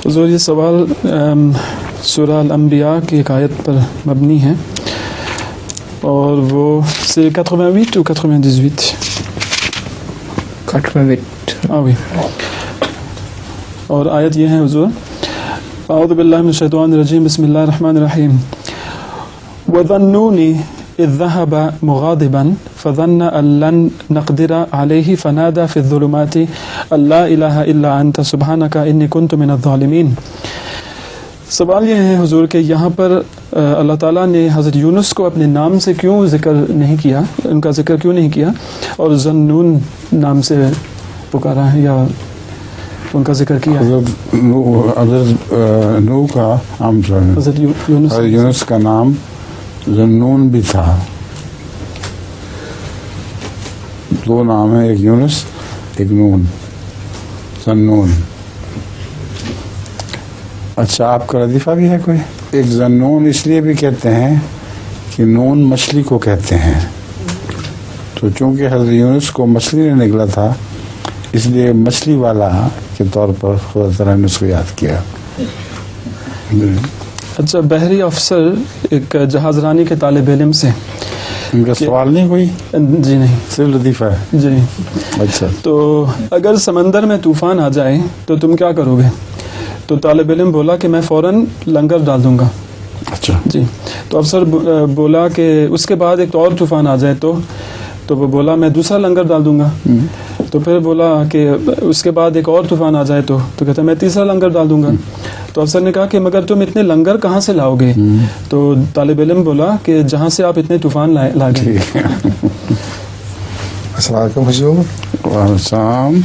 حضور یہ سوال سورہ الانبیاء کی ایک آیت پر مبنی ہے اور وہ c'est 88 ou 98 ah oui اور آیت یہ ہے حضور اعوذ باللہ من الشیطان الرجیم بسم اللہ الرحمن الرحیم وَظَنُّونِ إِذْ ذَهَبَ مُغَاضِبًا فَظَنَّ أَن لَّن نَّقْدِرَ عَلَيْهِ فَنَادَى فِي الظُّلُمَاتِ أَن لَّا إِلَٰهَ إِلَّا أَنتَ سُبْحَانَكَ إِنِّي كُنتُ مِنَ الظَّالِمِينَ. سوال یہ ہے حضور کہ یہاں پر اللہ تعالیٰ نے حضرت یونس کو اپنے نام سے کیوں ذکر نہیں کیا، ان کا ذکر کیوں نہیں کیا اور ذنون نام سے پکارا ہے یا ان کا ذکر کیا؟ حضرت نوح کا حضرت یونس کا نام ذنون بھی تھا. دو نام ہیں، ایک یونس ایک نون، ذنون. اچھا آپ کا لطیفہ بھی ہے کوئی؟ ایک ذنون اس لیے بھی کہتے ہیں کہ نون مچھلی کو کہتے ہیں، تو چونکہ حضرت یونس کو مچھلی نے نکلا تھا اس لیے مچھلی والا کے طور پر خدا تعالیٰ نے اس کو یاد کیا. اچھا بحری افسر ایک جہاز رانی کے طالب علم سے ان کا سوال نہیں کوئی؟ جی نہیں، صرف لطیفہ ہے. جی اچھا تو اگر سمندر میں طوفان آ جائے تو تم کیا کرو گے؟ تو طالب علم بولا کہ میں فوراً لنگر ڈال دوں گا. اچھا جی تو افسر بولا کہ اس کے بعد ایک اور طوفان آ جائے تو وہ بولا میں دوسرا لنگر ڈال دوں گا. تو پھر بولا کہ اس کے بعد ایک اور طوفان آ جائے تو کہتا میں تیسرا لنگر ڈال دوں گا. تو افسر نے کہا کہ مگر تم اتنے لنگر کہاں سے لاؤ گے؟ تو طالب علم بولا کہ جہاں سے آپ اتنے طوفان لا گئے. السلام علیکم حضور. وعلیکم السلام.